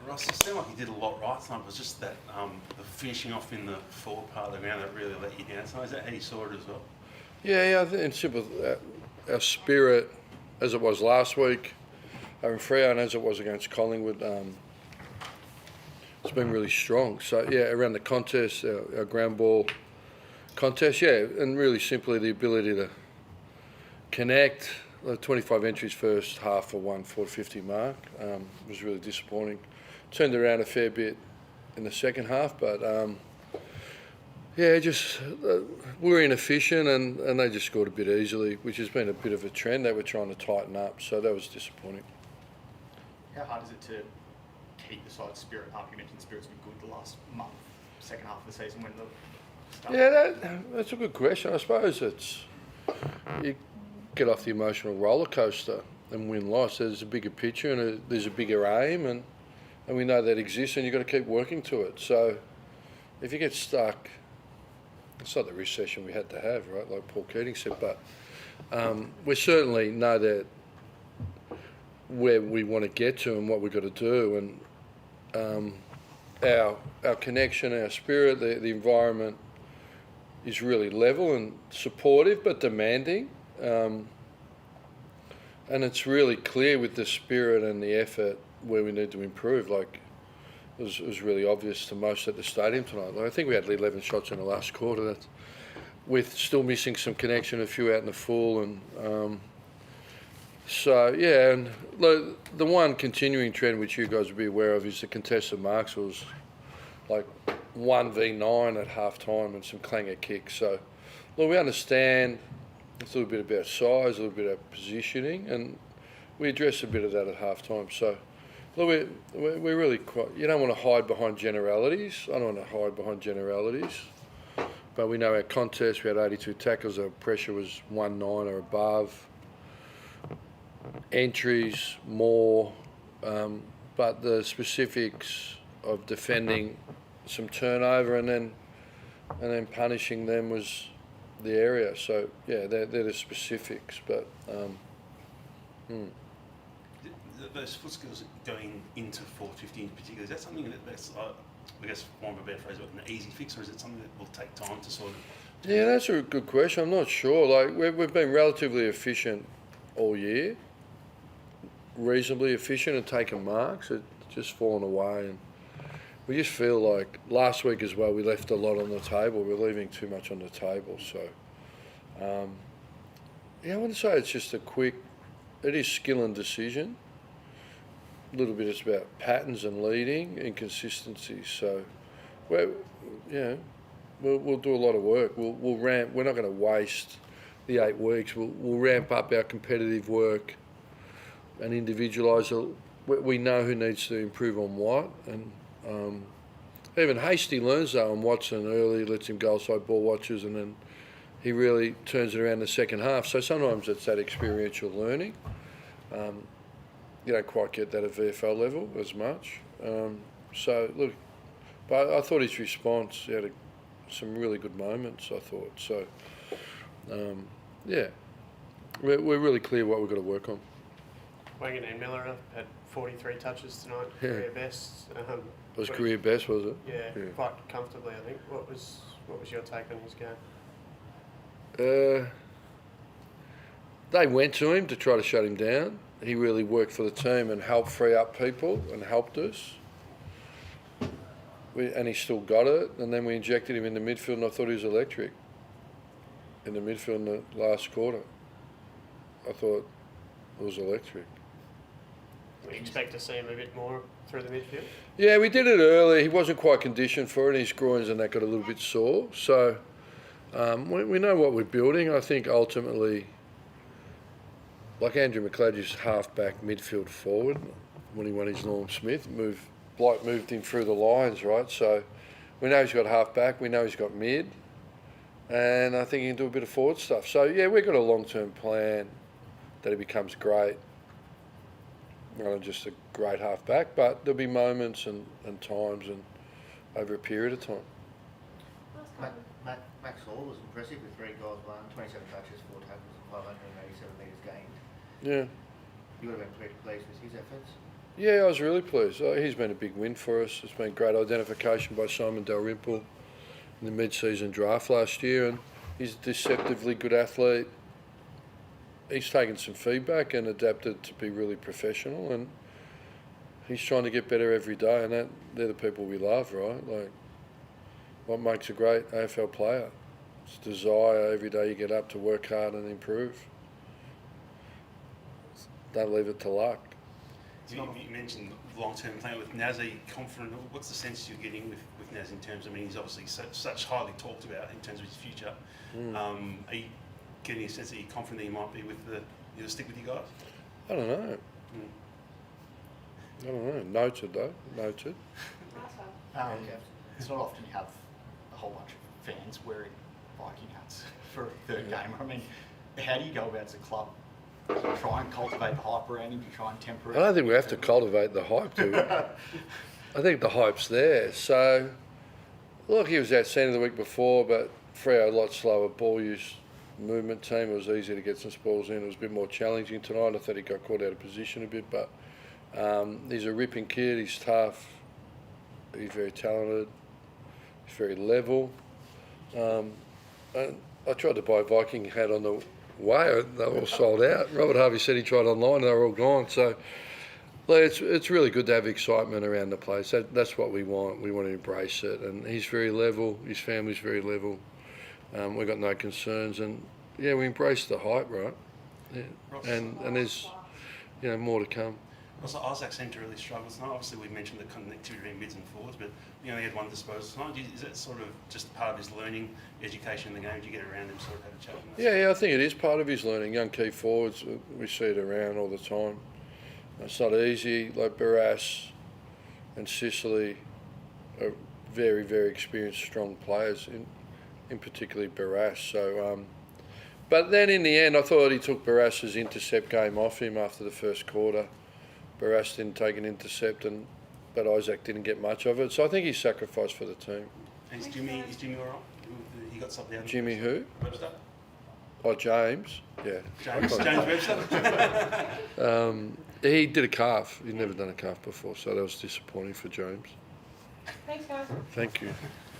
Ross, it seemed like he did a lot right tonight. It was just that the finishing off in the forward part of the ground that really let you down. So is that how you saw it as well? Yeah, I think it's simple. Our spirit, as it was last week, in Freo, and as it was against Collingwood, it's been really strong. So yeah, around the contest, our ground ball contest, yeah, and really simply the ability to connect. The 25 entries first half for 1:4:50 mark was really disappointing. Turned around a fair bit in the second half, but yeah, just we were inefficient and they just scored a bit easily, which has been a bit of a trend that we're trying to tighten up. So that was disappointing. How hard is it to keep the side spirit up? You mentioned spirit's been good the last month, second half of the season when the start. Yeah, that's a good question. I suppose it's you get off the emotional roller coaster and win-loss. There's a bigger picture and there's a bigger aim, and we know that exists, and you've got to keep working to it. So if you get stuck, it's not the recession we had to have, right, like Paul Keating said, but we certainly know that where we want to get to and what we've got to do, and our connection, our spirit, the environment is really level and supportive but demanding. And it's really clear with the spirit and the effort where we need to improve. Like it was really obvious to most at the stadium tonight. Like, I think we had 11 shots in the last quarter. That's with still missing some connection, a few out in the full, and so yeah. And the one continuing trend which you guys will be aware of is the contested marks was like 1v9 at half time and some clanger kicks. So look, we understand. It's a little bit about size, a little bit about positioning, and we address a bit of that at half time. So, look, we're really quite. You don't want to hide behind generalities. I don't want to hide behind generalities. But we know our contest, we had 82 tackles, our pressure was 1-9 or above. Entries, more. But the specifics of defending some turnover and then punishing them was the area. So yeah, they're the specifics, but Those foot skills going into 450 in particular, is that something that's I guess one of a better phrase, an easy fix, or is it something that will take time to sort of? Yeah, that's a good question. I'm not sure. Like we've been relatively efficient all year, reasonably efficient and taking marks. It's just fallen away, and we just feel like last week as well we left a lot on the table. We're leaving too much on the table. So yeah, I wouldn't say it's just a quick. It is skill and decision. A little bit it's about patterns and leading and consistency. So we'll do a lot of work. We'll ramp. We're not going to waste the 8 weeks. We'll ramp up our competitive work and individualise. We know who needs to improve on what, and even Hasty learns that on Watson early, lets him go outside ball watches, and then he really turns it around the second half. So sometimes it's that experiential learning. You don't quite get that at VFL level as much. So look, but I thought his response, he had some really good moments, I thought. So yeah, we're really clear what we've got to work on. Wagon and Miller had 43 touches tonight, Yeah. career best. It was career best, was it? Yeah, quite comfortably, I think. What was your take on his game? They went to him to try to shut him down. He really worked for the team and helped free up people and helped us. And he still got it. And then we injected him in the midfield, and I thought he was electric in the midfield in the last quarter. I thought it was electric. We expect to see him a bit more through the midfield. Yeah, we did it early. He wasn't quite conditioned for it. His groins and that got a little bit sore. So we know what we're building. I think ultimately, like Andrew McCladger's half-back midfield forward, when he won his Norm Smith, Blight moved him through the lines, right? So we know he's got half-back. We know he's got mid. And I think he can do a bit of forward stuff. So, yeah, we've got a long-term plan that he becomes great. Not just a great half-back, but there'll be moments and times and over a period of time. Max Hall was impressive with 3 goals won, 27 touches, 4 tackles and 587 metres gained. Yeah. You would have been pretty pleased with his efforts? Yeah, I was really pleased. He's been a big win for us. It's been great identification by Simon Dalrymple in the mid-season draft last year, and he's a deceptively good athlete. He's taken some feedback and adapted to be really professional, and he's trying to get better every day, and they're the people we love, right? Like, what makes a great AFL player? It's desire every day you get up to work hard and improve. Don't leave it to luck. You mentioned long-term plan with Naz. Are you confident? What's the sense you're getting with Naz in terms? I mean, he's obviously such highly talked about in terms of his future. Are you getting a sense that you're confident that he might be he'll stick with you guys? I don't know. I don't know. Noted though. Noted. It's not often you have a whole bunch of fans wearing Viking hats for a third game. I mean, how do you go about as a club? Do you try and cultivate the hype around him? Do you try and temper it? I don't think we have to cultivate the hype, do we? I think the hype's there. So, look, he was outstanding the week before, but Freo a lot slower ball use movement team. It was easy to get some spalls in. It was a bit more challenging tonight. I thought he got caught out of position a bit, but he's a ripping kid. He's tough. He's very talented. He's very level. And I tried to buy a Viking hat on the way. They were all sold out. Robert Harvey said he tried online and they were all gone. So it's really good to have excitement around the place. That's what we want. We want to embrace it. And he's very level. His family's very level. We've got no concerns. And, yeah, we embrace the hype, right? Yeah. And there's, more to come. Also, Isaac seemed to really struggle tonight. Obviously, we mentioned the connectivity between mids and forwards, but he had one disposal tonight. Is that sort of just part of his learning, education in the game? Do you get around him, sort of have a chat with him? Yeah, I think it is part of his learning. Young key forwards, we see it around all the time. It's not easy. Like Barras and Sicily are very, very experienced, strong players, in particularly Barras. So, but then in the end, I thought he took Barras's intercept game off him after the first quarter. Barras didn't take an intercept, but Isaac didn't get much of it. So I think he's sacrificed for the team. And is Jimmy all right? He got subbed down. Jimmy who? Webster? Oh, James. Yeah. James Webster? He did a calf. He'd never done a calf before, so that was disappointing for James. Thanks, guys. Thank you.